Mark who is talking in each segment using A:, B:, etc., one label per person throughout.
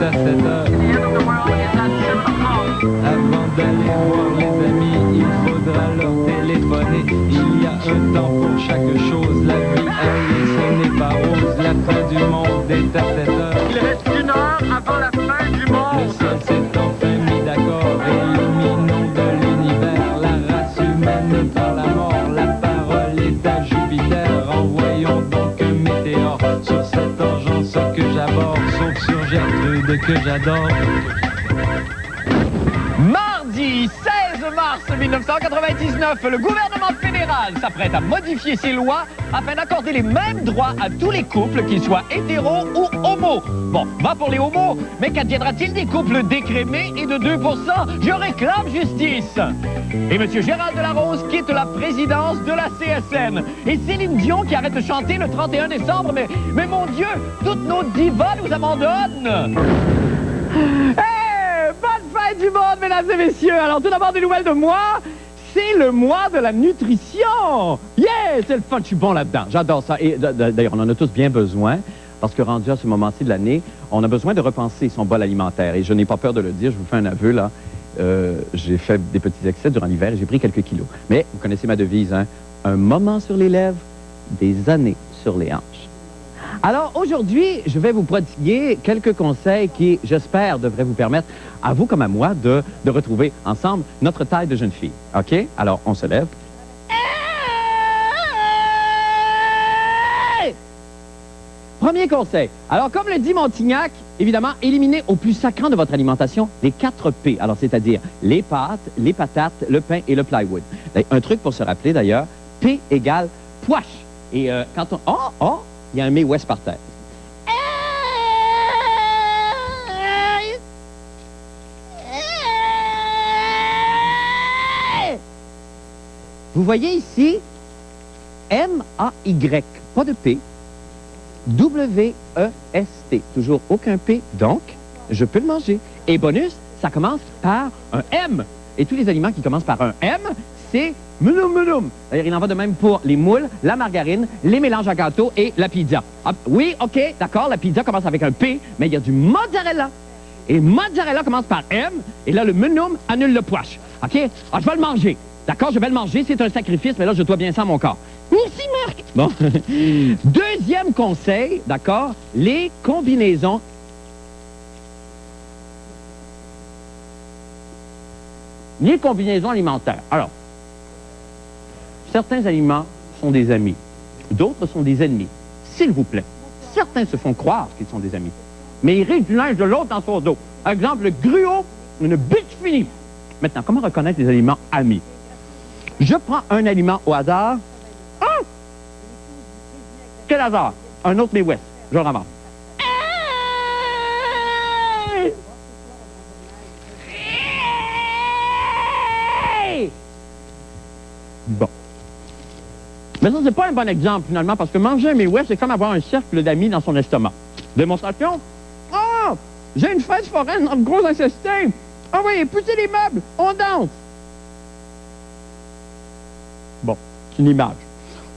A: à 7 heures. Avant d'aller voir les amis, il faudra leur téléphoner. Il y a un temps pour chaque chose, la vie elle est, ce n'est pas rose. La fin du monde est à 7 heures.
B: Il reste 1 heure avant la fin du
A: Le
B: monde.
A: sol s'est enfin mis d'accord, éliminons de l'univers la race humaine par la mort. La parole est à Jupiter, envoyons donc un météore sur cette engeance que j'aborde, sauf sur Gertrude que j'adore.
C: Mardi 16 mars 1999, le gouvernement fédéral s'apprête à modifier ses lois afin d'accorder les mêmes droits à tous les couples, qu'ils soient hétéros ou homos. Bon, va pour les homos, mais qu'adviendra-t-il des couples décrémés et de 2%? Je réclame justice. Et M. Gérald Delarose quitte la présidence de la CSN. Et Céline Dion qui arrête de chanter le 31 décembre. Mais mon Dieu, toutes nos divas nous abandonnent. Bonne fête du monde, mesdames et messieurs. Alors, tout d'abord, des nouvelles de moi. C'est le mois de la nutrition. Yeah, c'est le fun. Je suis bon là-dedans. J'adore ça. Et d'ailleurs, on en a tous bien besoin. Parce que rendu à ce moment-ci de l'année, on a besoin de repenser son bol alimentaire. Et je n'ai pas peur de le dire. Je vous fais un aveu, là. J'ai fait des petits excès durant l'hiver et j'ai pris quelques kilos. Mais vous connaissez ma devise, hein? Un moment sur les lèvres, des années sur les hanches. Alors, aujourd'hui, je vais vous prodiguer quelques conseils qui, j'espère, devraient vous permettre, à vous comme à moi, de retrouver ensemble notre taille de jeune fille. OK? Alors, on se lève. Premier conseil. Alors, comme le dit Montignac, évidemment, éliminez au plus sacrant de votre alimentation les 4 P. Alors, c'est-à-dire les pâtes, les patates, le pain et le plywood. Un truc pour se rappeler, d'ailleurs, P égale poche. Et quand on... Oh! Il y a un May West par terre. Vous voyez ici, M-A-Y, pas de P, W-E-S-T, toujours aucun P, donc je peux le manger. Et bonus, ça commence par un M. Et tous les aliments qui commencent par un M, c'est mounoum. D'ailleurs, il en va de même pour les moules, la margarine, les mélanges à gâteau et la pizza. Ah, oui, OK, d'accord, la pizza commence avec un P, mais il y a du mozzarella. Et mozzarella commence par M, et là, le mounoum annule le poche. OK? Ah, je vais le manger. D'accord, je vais le manger, c'est un sacrifice, mais là, je dois bien ça à mon corps. Merci, Marc. Bon. Deuxième conseil, d'accord, les combinaisons. Les combinaisons alimentaires. Alors, certains aliments sont des amis, d'autres sont des ennemis. S'il vous plaît, certains se font croire qu'ils sont des amis, mais ils risquent du linge de l'autre dans son dos. Exemple, le gruau, une bitch finie. Maintenant, comment reconnaître les aliments amis? Je prends un aliment au hasard. Ah! Quel hasard? Un autre May West. Je le ramasse. Bon. Mais ça, c'est pas un bon exemple, finalement, parce que manger un May West, c'est comme avoir un cercle d'amis dans son estomac. Démonstration? Ah! J'ai une fête foraine dans le gros incestin. Ah oui, poussez les meubles, on danse. Bon, c'est une image.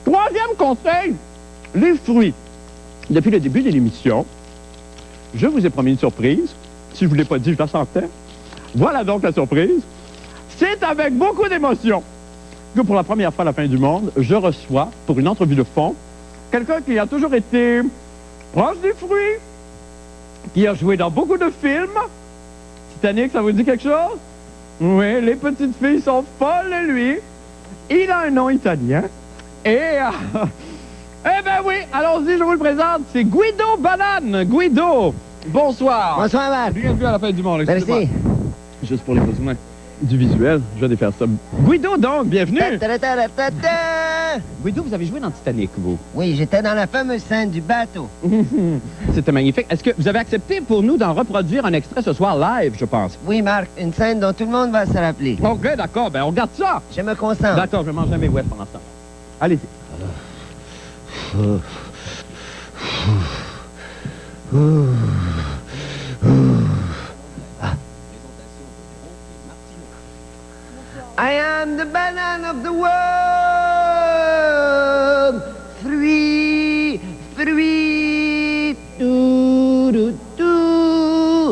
C: Troisième conseil, les fruits. Depuis le début de l'émission, je vous ai promis une surprise. Si je ne vous l'ai pas dit, je la sentais. Voilà donc la surprise. C'est avec beaucoup d'émotion que pour la première fois à la fin du monde, je reçois, pour une entrevue de fond, quelqu'un qui a toujours été proche des fruits, qui a joué dans beaucoup de films. Titanic, ça vous dit quelque chose? Oui, les petites filles sont folles de lui. Il a un nom italien. Et... eh ben oui, allons-y, je vous le présente. C'est Guido Banane. Guido, bonsoir.
D: Bonsoir, Marc.
C: Bienvenue à la fin du monde.
D: Merci.
C: Juste pour les besoins du visuel, je vais défaire ça. Guido, donc, bienvenue. Guido, vous avez joué dans Titanic, vous?
D: Oui, j'étais dans la fameuse scène du bateau.
C: C'était magnifique. Est-ce que vous avez accepté pour nous d'en reproduire un extrait ce soir live, je pense?
D: Oui, Marc, une scène dont tout le monde va se rappeler.
C: OK, d'accord. Ben, on regarde ça.
D: Je me concentre.
C: D'accord, je vais manger mes webs pendant ce temps. Allez-y.
D: I am the banana of the world. Fruit, fruit, do, do, do.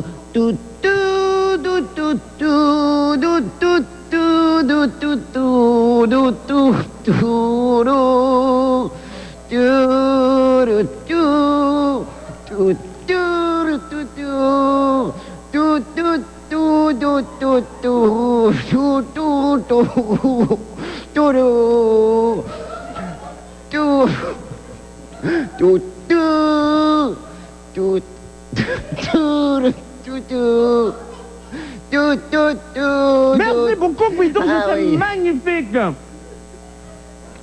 C: Merci beaucoup, Guido,
D: Ah
C: c'était
D: oui.
C: magnifique.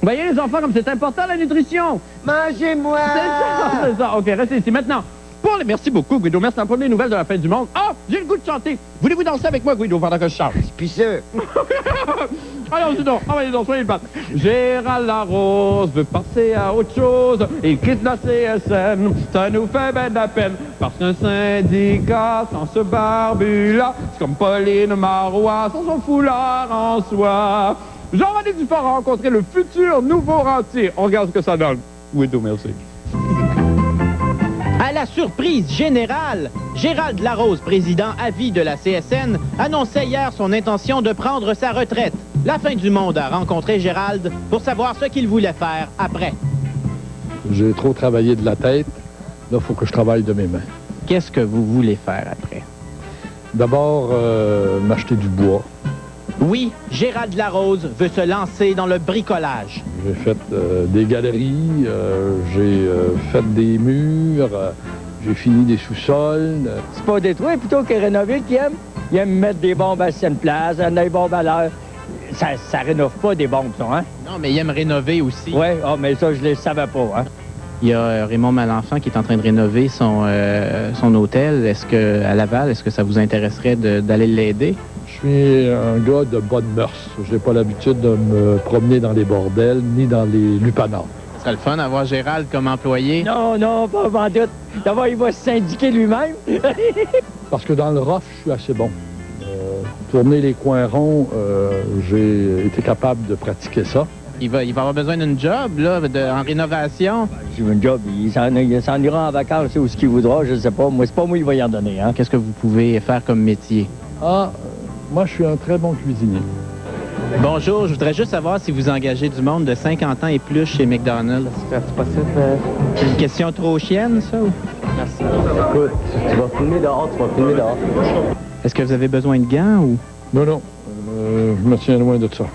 C: Voyez les enfants, comme c'est important la nutrition.
D: Mangez-moi!
C: C'est ça. OK, restez ici. Maintenant, pour les... Merci beaucoup, Guido. Merci pour les nouvelles de la fin du monde. Ah, j'ai le goût de chanter. Voulez-vous danser avec moi, Guido, pendant que je chante?
D: Puis sûr.
C: Allons-y donc, envoyez donc, soyez le pape. Gérald Larose veut passer à autre chose. Il quitte la CSN, ça nous fait ben de la peine. Parce qu'un syndicat sans ce barbu-là, c'est comme Pauline Marois sans son foulard en soie. Jean-René Dufort a rencontré le futur nouveau rentier. On regarde ce que ça donne. Guido, merci.
E: À la surprise générale, Gérald Larose, président à vie de la CSN, annonçait hier son intention de prendre sa retraite. La fin du monde a rencontré Gérald pour savoir ce qu'il voulait faire après.
F: J'ai trop travaillé de la tête. Là, il faut que je travaille de mes mains.
E: Qu'est-ce que vous voulez faire après?
F: D'abord, m'acheter du bois.
E: Oui, Gérald Larose veut se lancer dans le bricolage.
F: J'ai fait des galeries, j'ai fait des murs, j'ai fini des sous-sols.
G: C'est pas détruire plutôt que rénover qu'il aime. Il aime mettre des bombes à certaines places, des bombes à l'heure. Ça rénove pas des bombes, ça, hein?
E: Non, mais il aime rénover aussi.
G: Oui, mais ça, je ne le savais pas, hein?
E: Il y a Raymond Malenfant qui est en train de rénover son hôtel. À Laval, est-ce que ça vous intéresserait d'aller l'aider?
F: Je suis un gars de bonne mœurs. J'ai pas l'habitude de me promener dans les bordels ni dans les lupanards.
E: Ce serait le fun d'avoir Gérald comme employé.
G: Non, pas en doute. D'abord, il va se syndiquer lui-même.
F: Parce que dans le rough, je suis assez bon. Tourner les coins ronds, j'ai été capable de pratiquer ça.
E: Il va avoir besoin d'une job là, en rénovation.
G: J'ai un job, il s'en ira en vacances ou ce qu'il voudra, je sais pas. Moi, c'est pas moi qui va y en donner, hein?
E: Qu'est-ce que vous pouvez faire comme métier?
F: Moi, je suis un très bon cuisinier.
E: Bonjour, je voudrais juste savoir si vous engagez du monde de 50 ans et plus chez McDonald's.
G: C'est possible.
E: C'est une question trop chienne, ça? Ou?
G: Merci. Écoute, tu vas filmer dehors,
E: Est-ce que vous avez besoin de gants ou?
F: Non, je me tiens loin de ça.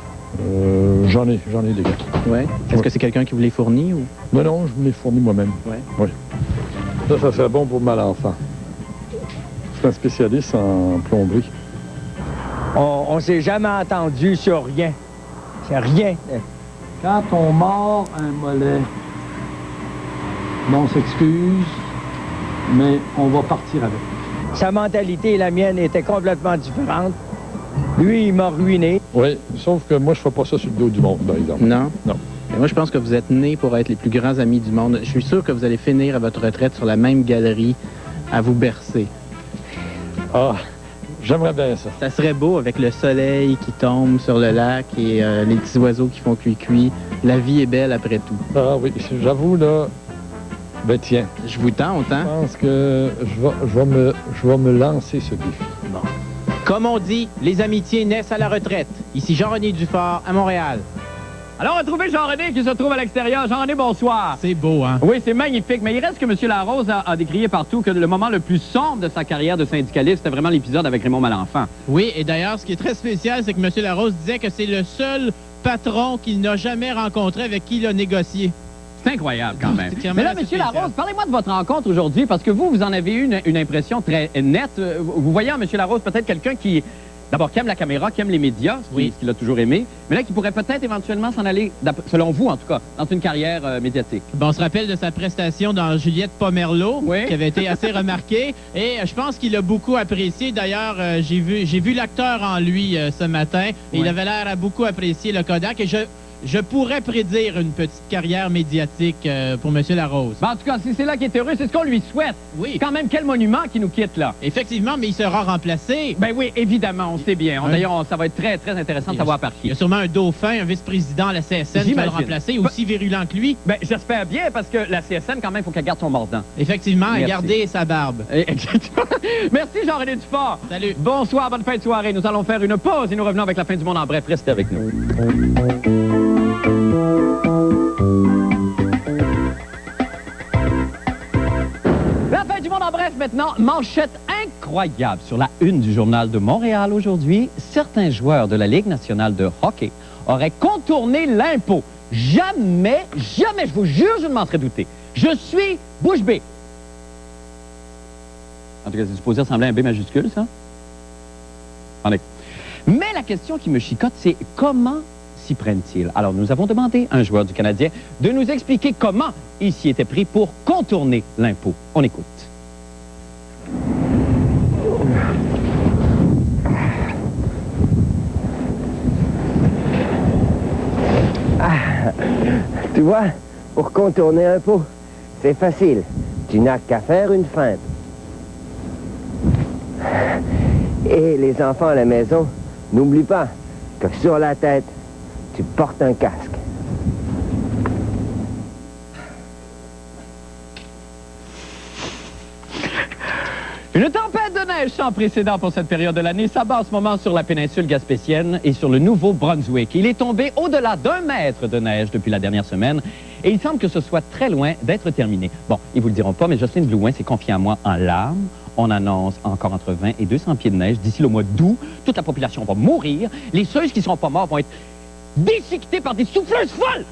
F: J'en ai des gars.
E: Ouais. Est-ce que c'est quelqu'un qui vous les fournit ou?
F: Non, je me les fournis moi-même.
E: Ouais.
F: Oui. Ça serait bon pour Malenfant. C'est un spécialiste en plomberie.
G: On s'est jamais entendu sur rien. C'est rien.
H: Quand on mord un mollet, on s'excuse, mais on va partir avec.
G: Sa mentalité et la mienne étaient complètement différentes. Lui, il m'a ruiné.
F: Oui, sauf que moi, je fais pas ça sur le dos du monde, par exemple.
E: Non?
F: Non.
E: Mais moi, je pense que vous êtes né pour être les plus grands amis du monde. Je suis sûr que vous allez finir à votre retraite sur la même galerie à vous bercer.
F: Ah, j'aimerais bien ça.
E: Ça serait beau avec le soleil qui tombe sur le lac et les petits oiseaux qui font cuit-cuit. La vie est belle après tout.
F: Ah oui, j'avoue, là, ben tiens,
E: Je vous tente,
F: je
E: hein?
F: pense que je vais me lancer ce défi.
E: Bon. Comme on dit, les amitiés naissent à la retraite. Ici Jean-René Dufort, à Montréal.
C: Alors, on a trouvé Jean-René qui se trouve à l'extérieur. Jean-René, bonsoir.
E: C'est beau, hein?
C: Oui, c'est magnifique, mais il reste que M. Larose a décrié partout que le moment le plus sombre de sa carrière de syndicaliste, c'était vraiment l'épisode avec Raymond Malenfant.
I: Oui, et d'ailleurs, ce qui est très spécial, c'est que M. Larose disait que c'est le seul patron qu'il n'a jamais rencontré avec qui il a négocié.
C: C'est incroyable, quand même.
I: C'est quand
C: Mais
I: même
C: là,
I: assez
C: M.
I: spécial.
C: Larose, parlez-moi de votre rencontre aujourd'hui, parce que vous en avez eu une impression très nette. Vous voyez en M. Larose peut-être quelqu'un qui... D'abord, qui aime la caméra, qui aime les médias, ce qu'il a toujours aimé, mais là, qui pourrait peut-être éventuellement s'en aller, selon vous en tout cas, dans une carrière médiatique.
I: Bon, on se rappelle de sa prestation dans Juliette Pomerleau,
C: Oui.
I: qui avait été assez remarquée, et je pense qu'il a beaucoup apprécié. D'ailleurs, j'ai vu l'acteur en lui ce matin, et il avait l'air à beaucoup apprécier le Kodak, et je pourrais prédire une petite carrière médiatique pour M. Larose.
C: Ben, en tout cas, si c'est là qu'il est heureux, c'est ce qu'on lui souhaite.
I: Oui.
C: Quand même, quel monument qui nous quitte là.
I: Effectivement, mais il sera remplacé.
C: Ben oui, évidemment, on sait bien.
I: Oui.
C: D'ailleurs, ça va être très, très intéressant de savoir par
I: Il
C: qui.
I: y a sûrement un dauphin, un vice-président à la CSN qui va le
C: J'imagine.
I: remplacer, aussi virulent que lui.
C: Ben, j'espère bien, parce que la CSN, quand même, il faut qu'elle garde son mordant.
I: Effectivement,
C: Merci.
I: garder sa barbe.
C: Exactement. Merci, Jean-René Dufort.
I: Salut.
C: Bonsoir, bonne fin de soirée. Nous allons faire une pause et nous revenons avec la fin du monde en bref. Restez avec nous. La fin du monde en bref maintenant. Manchette incroyable sur la une du Journal de Montréal aujourd'hui. Certains joueurs de la Ligue nationale de hockey auraient contourné l'impôt. Jamais, jamais, je vous jure, je ne m'en serais douté. Je suis bouche bée. En tout cas, c'est supposé ressembler à un B majuscule, ça? Attendez. Mais la question qui me chicote, c'est comment s'y prennent-ils? Alors, nous avons demandé à un joueur du Canadien de nous expliquer comment il s'y était pris pour contourner l'impôt. On écoute.
D: Tu vois, pour contourner un pot, c'est facile. Tu n'as qu'à faire une feinte. Et les enfants à la maison, n'oublie pas que sur la tête, tu portes un casque.
C: Une tempête de neige sans précédent pour cette période de l'année s'abat en ce moment sur la péninsule gaspésienne et sur le Nouveau-Brunswick. Il est tombé au-delà d'1 mètre de neige depuis la dernière semaine et il semble que ce soit très loin d'être terminé. Bon, ils vous le diront pas, mais Jocelyne Blouin s'est confiée à moi en larmes. On annonce encore entre 20 et 200 pieds de neige d'ici le mois d'août. Toute la population va mourir. Les ceux qui ne seront pas morts vont être déchiquetés par des souffleuses folles.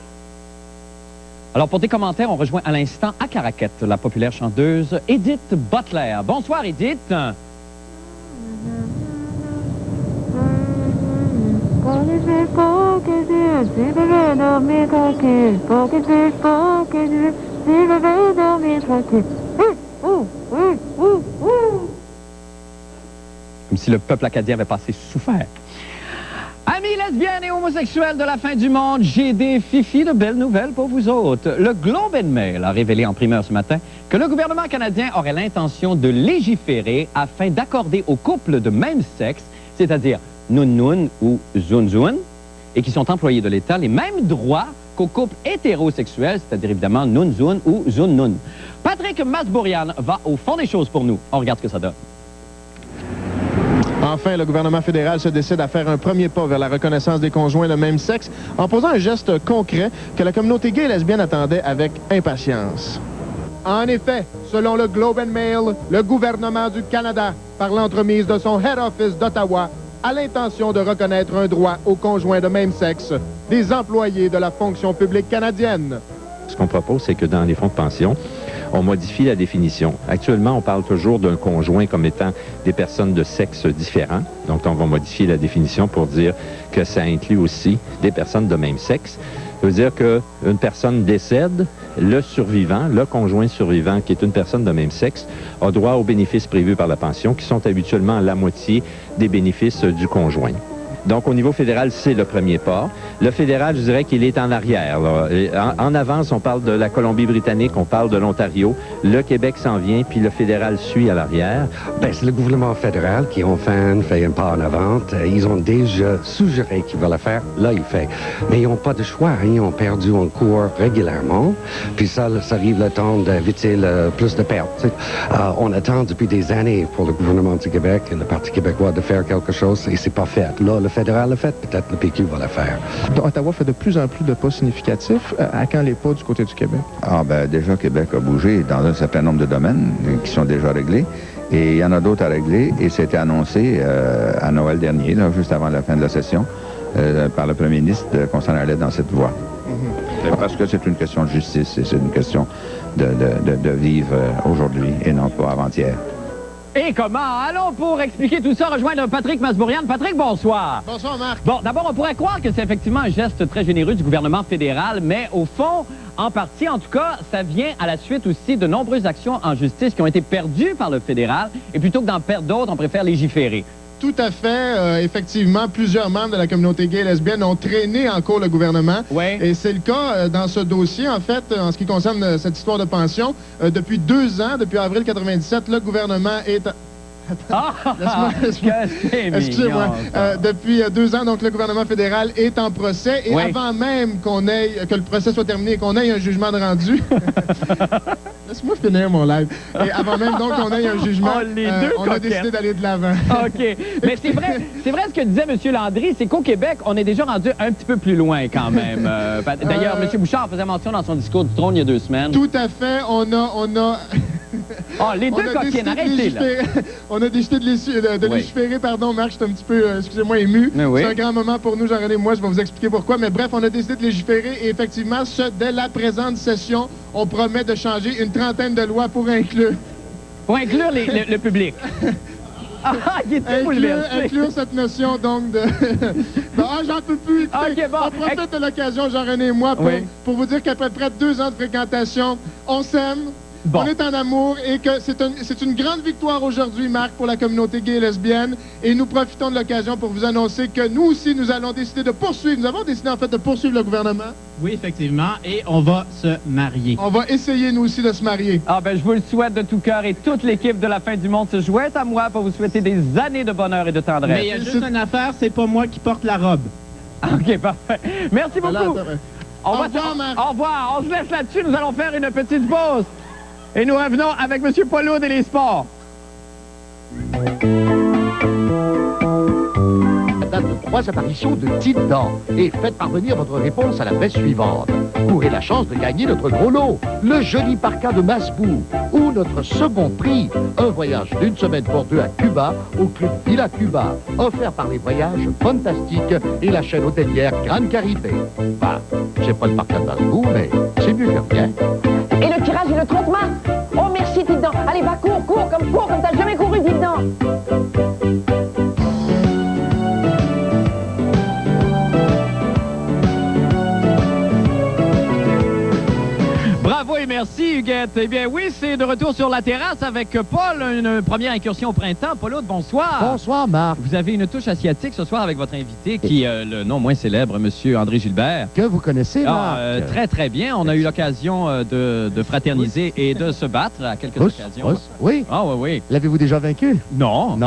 C: Alors, pour des commentaires, on rejoint à l'instant à Caraquette la populaire chanteuse Edith Butler. Bonsoir, Edith. Comme si le peuple acadien avait passé souffert. Amis lesbiennes et homosexuels de la fin du monde, j'ai des fifis de belles nouvelles pour vous autres. Le Globe and Mail a révélé en primeur ce matin que le gouvernement canadien aurait l'intention de légiférer afin d'accorder aux couples de même sexe, c'est-à-dire nun-nun ou zun-zun, et qui sont employés de l'État, les mêmes droits qu'aux couples hétérosexuels, c'est-à-dire évidemment nun-zun ou zun-nun. Patrick Masbourian va au fond des choses pour nous. On regarde ce que ça donne.
J: Enfin, le gouvernement fédéral se décide à faire un premier pas vers la reconnaissance des conjoints de même sexe en posant un geste concret que la communauté gay et lesbienne attendait avec impatience. En effet, selon le Globe and Mail, le gouvernement du Canada, par l'entremise de son head office d'Ottawa, a l'intention de reconnaître un droit aux conjoints de même sexe des employés de la fonction publique canadienne.
K: Ce qu'on propose, c'est que dans les fonds de pension, on modifie la définition. Actuellement, on parle toujours d'un conjoint comme étant des personnes de sexe différent. Donc, on va modifier la définition pour dire que ça inclut aussi des personnes de même sexe. Ça veut dire qu'une personne décède, le survivant, le conjoint survivant, qui est une personne de même sexe, a droit aux bénéfices prévus par la pension, qui sont habituellement la moitié des bénéfices du conjoint. Donc, au niveau fédéral, c'est le premier pas. Le fédéral, je dirais qu'il est en arrière. En avance, on parle de la Colombie-Britannique, on parle de l'Ontario. Le Québec s'en vient, puis le fédéral suit à l'arrière.
L: Ben, c'est le gouvernement fédéral qui, enfin, fait un pas en avant. Ils ont déjà suggéré qu'ils veulent le faire. Là, il fait. Mais ils n'ont pas de choix. Ils ont perdu en cours régulièrement. Puis ça arrive le temps d'éviter plus de pertes. On attend depuis des années pour le gouvernement du Québec et le Parti québécois de faire quelque chose et c'est pas fait. Là, le fédéral l'a fait, peut-être le PQ va le faire.
J: Ottawa fait de plus en plus de pas significatifs. À quand les pas du côté du Québec?
M: Ah, ben déjà, Québec a bougé dans un certain nombre de domaines qui sont déjà réglés. Et il y en a d'autres à régler. Et c'était annoncé à Noël dernier, là, juste avant la fin de la session, par le premier ministre qu'on s'en allait dans cette voie. Parce que c'est une question de justice et c'est une question de vivre aujourd'hui et non pas avant-hier.
C: Et comment? Allons pour expliquer tout ça, rejoindre Patrick Masbourian. Patrick, bonsoir.
J: Bonsoir, Marc.
C: Bon, d'abord, on pourrait croire que c'est effectivement un geste très généreux du gouvernement fédéral, mais au fond, en partie, en tout cas, ça vient à la suite aussi de nombreuses actions en justice qui ont été perdues par le fédéral. Et plutôt que d'en perdre d'autres, on préfère légiférer.
J: Tout à fait. Effectivement, plusieurs membres de la communauté gay et lesbienne ont traîné en cours le gouvernement.
C: Ouais.
J: Et c'est le cas dans ce dossier, en fait, en ce qui concerne cette histoire de pension. Depuis 2 ans, depuis avril 97, le gouvernement est... Excusez-moi. Depuis 2 ans, donc, le gouvernement fédéral est en procès. Et avant même que le procès soit terminé et qu'on ait un jugement de rendu... Laisse-moi finir mon live. Et avant même donc qu'on ait un jugement, on a décidé d'aller de l'avant.
C: OK. Mais c'est vrai ce que disait M. Landry, c'est qu'au Québec, on est déjà rendu un petit peu plus loin quand même. D'ailleurs, M. Bouchard faisait mention dans son discours du trône il y a 2 semaines.
J: Tout à fait. On a...
C: les deux coquines, arrêtez là.
J: On a décidé de légiférer, pardon, Marc, je suis un petit peu, excusez-moi, ému. C'est un grand moment pour nous, Jean-René, moi, je vais vous expliquer pourquoi. Mais bref, on a décidé de légiférer et effectivement, dès la présente session, on promet de changer une trentaine de lois pour inclure...
C: Pour inclure le public.
J: Inclure cette notion, donc, de... j'en peux plus. Écoutez, on profite de l'occasion, Jean-René et moi, pour vous dire qu'après près de 2 ans de fréquentation, on s'aime. On est en amour et que c'est une grande victoire aujourd'hui, Marc, pour la communauté gay et lesbienne. Et nous profitons de l'occasion pour vous annoncer que nous aussi, nous allons décider de poursuivre. Nous avons décidé, en fait, de poursuivre le gouvernement.
E: Oui, effectivement. Et on va se marier.
J: On va essayer, nous aussi, de se marier.
C: Je vous le souhaite de tout cœur et toute l'équipe de La Fin du Monde se joint à moi pour vous souhaiter des années de bonheur et de tendresse.
E: Mais il y a juste une affaire, c'est pas moi qui porte la robe.
C: OK, parfait. Merci beaucoup.
J: Au revoir, Marc.
C: Au revoir. On se laisse là-dessus. Nous allons faire une petite pause. Et nous revenons avec M. Paulud et les sports.
N: Date de 3 apparitions de Tite Dent et faites parvenir votre réponse à l'adresse suivante. Courez la chance de gagner notre gros lot, le joli parka de Masbou, ou notre second prix, un voyage d'1 semaine pour 2 à Cuba, au club Villa Cuba, offert par les voyages fantastiques et la chaîne hôtelière Grande Carité. J'ai pas le parka de Masbou, mais c'est mieux que rien.
O: Et le tirage est le 30 mars. Oh, merci, Tite Dent. Allez, va, cours comme t'as jamais couru, Tite Dent.
C: Bravo et merci, Huguette. Eh bien, oui, c'est de retour sur la terrasse avec Paul, une première incursion au printemps. Paul, bonsoir.
P: Bonsoir, Marc.
C: Vous avez une touche asiatique ce soir avec votre invité, qui est le non moins célèbre, M. André Gilbert.
P: Que vous connaissez, Marc.
C: Très, très bien. On a eu l'occasion de fraterniser et de se battre à quelques occasions.
P: Oui.
C: Oui.
P: L'avez-vous déjà vaincu?
C: Non,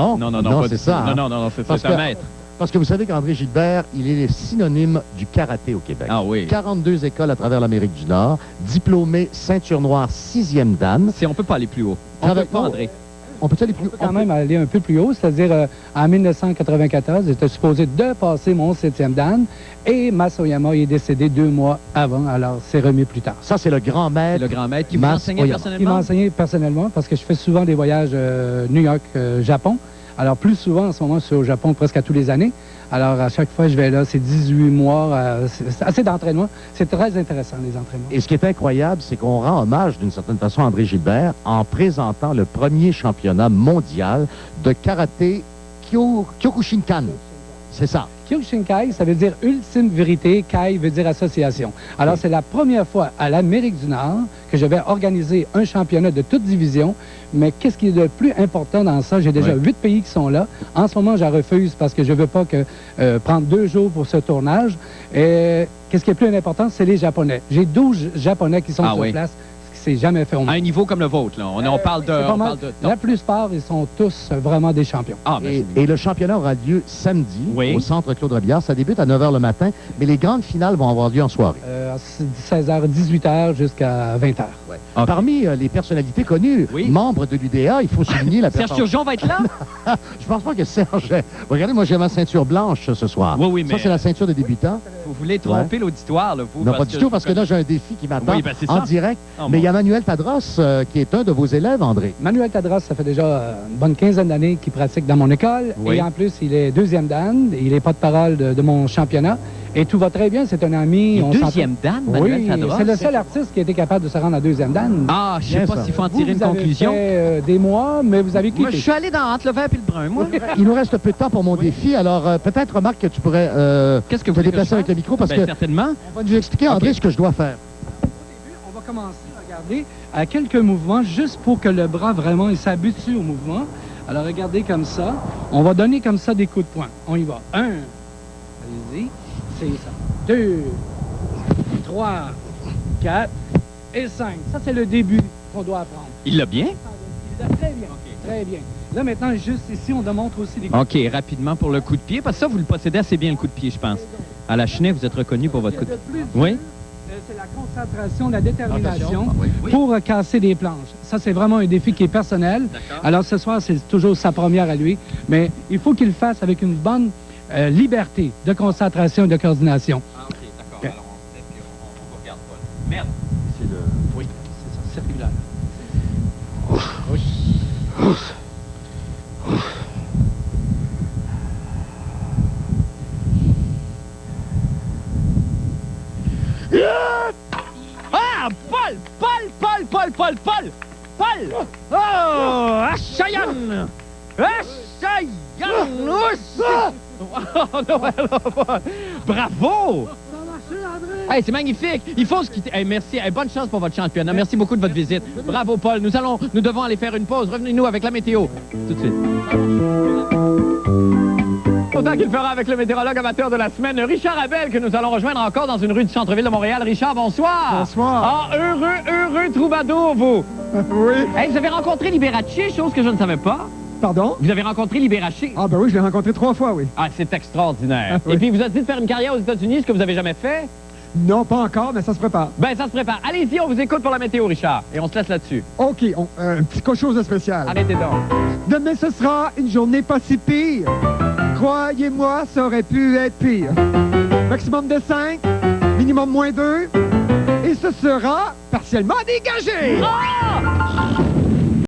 P: c'est ça.
C: Non, c'est un maître.
P: Parce que vous savez qu'André Gilbert, il est synonyme du karaté au Québec.
C: Ah oui.
P: 42 écoles à travers l'Amérique du Nord, diplômé ceinture noire 6e dan.
C: On peut pas aller plus haut. On peut pas, André.
P: On peut aller plus haut.
H: On peut quand même aller un peu plus haut, c'est-à-dire en 1994, j'étais supposé de passer mon 7e dan et Masoyama est décédé 2 mois avant, alors c'est remis plus tard.
P: Ça, c'est le grand maître.
C: Le grand maître qui vous enseignait personnellement?
H: Il m'a enseigné personnellement parce que je fais souvent des voyages New York, Japon. Alors, plus souvent, en ce moment, je suis au Japon presque à tous les années. Alors, à chaque fois, je vais là, c'est 18 mois, c'est assez d'entraînement. C'est très intéressant, les entraînements.
P: Et ce qui est incroyable, c'est qu'on rend hommage, d'une certaine façon, à André Gilbert en présentant le premier championnat mondial de karaté Kyokushinkan. C'est ça.
H: Kyokushinkai, ça veut dire ultime vérité. Kai veut dire association. Alors, c'est la première fois à l'Amérique du Nord que je vais organiser un championnat de toute division. Mais qu'est-ce qui est le plus important dans ça? J'ai déjà 8 pays qui sont là. En ce moment, j'en refuse parce que je ne veux pas prendre 2 jours pour ce tournage. Et qu'est-ce qui est plus important? C'est les Japonais. J'ai 12 Japonais qui sont sur place. C'est jamais fait au monde.
C: À un niveau comme le vôtre, là. On parle de...
H: La plupart, ils sont tous vraiment des champions.
P: Et le championnat aura lieu samedi au Centre Claude Robillard. Ça débute à 9h le matin, mais les grandes finales vont avoir lieu en soirée.
H: 16h, 18h jusqu'à 20h.
P: Parmi les personnalités connues, membres de l'UDA, il faut souligner la
C: Serge Turgeon va être là?
P: Je pense pas que Serge... Regardez, moi j'ai ma ceinture blanche ce soir.
C: Oui, mais...
P: Ça, c'est la ceinture des débutants.
C: Vous voulez tromper l'auditoire, là, vous?
P: Non, pas du tout, parce que là, j'ai un défi qui m'attend en direct. Mais il y a Manuel Tadros, qui est un de vos élèves, André.
H: Manuel Tadros, ça fait déjà une bonne quinzaine d'années qu'il pratique dans mon école. Et en plus, il est 2e dan. Il est porte-parole de mon championnat. Et tout va très bien, c'est un ami.
C: Il est 2e dan, Manuel Tadros?
H: C'est le seul artiste qui a été capable de se rendre à 2e dan.
C: Je sais pas s'il faut en tirer une conclusion.
H: Vous avez fait des mois, mais vous avez quitté.
C: Moi, je suis allé entre le vert et le brun, moi.
P: Il nous reste peu de temps pour mon défi, alors peut-être, Marc, que tu pourrais te déplacer avec le micro, parce que
C: certainement.
P: On va nous expliquer, André, ce que je dois faire.
H: Au début, on va commencer à regarder à quelques mouvements, juste pour que le bras vraiment s'habitue au mouvement. Alors, regardez comme ça. On va donner comme ça des coups de poing. On y va. 1. Allez-y. C'est ça. 2, 3, 4 et 5. Ça, c'est le début qu'on doit apprendre.
A: Il l'a bien?
H: Il l'a très bien. Très bien. Là, maintenant, juste ici, on démontre aussi des coups
A: OK, rapidement pour le coup de pied, parce que ça, vous le possédez assez bien, le coup de pied, je pense. À la Chenet, vous êtes reconnu pour votre coup de pied. Oui?
H: C'est la concentration, la détermination pour casser des planches. Ça, c'est vraiment un défi qui est personnel. Alors, ce soir, c'est toujours sa première à lui, mais il faut qu'il le fasse avec une bonne liberté de concentration et de coordination.
A: Ah, OK, d'accord. Alors, on regarde Paul. Merde!
H: C'est le... Oui, c'est ça, circulaire.
A: Ah! Paul! Oh! Achayan! Achayan! Oh, non, bravo! Hey, c'est magnifique! Il faut se quitter. Hey, merci. Hey, bonne chance pour votre championnat. Merci beaucoup de votre visite. Bravo, Paul. Nous devons aller faire une pause. Revenez-nous avec la météo. Tout de suite. Autant qu'il fera avec le météorologue amateur de la semaine, Richard Abel, que nous allons rejoindre encore dans une rue du centre-ville de Montréal. Richard, bonsoir.
Q: Bonsoir.
A: Ah, heureux troubadour, vous.
Q: Oui.
A: Hey, vous avez rencontré Liberace, chose que je ne savais pas.
Q: Pardon?
A: Vous avez rencontré Liberace.
Q: Ah ben oui, je l'ai rencontré 3 fois, oui.
A: Ah, c'est extraordinaire.
Q: Ah, oui.
A: Et puis, vous avez dit de faire une carrière aux États-Unis, ce que vous avez jamais fait?
Q: Non, pas encore, mais ça se prépare.
A: Ben, ça se prépare. Allez-y, on vous écoute pour la météo, Richard. Et on se laisse là-dessus.
Q: OK, quelque chose de spécial.
A: Arrêtez donc.
Q: Demain, ce sera une journée pas si pire. Croyez-moi, ça aurait pu être pire. Maximum de 5, minimum moins 2, et ce sera partiellement dégagé.
A: Ah!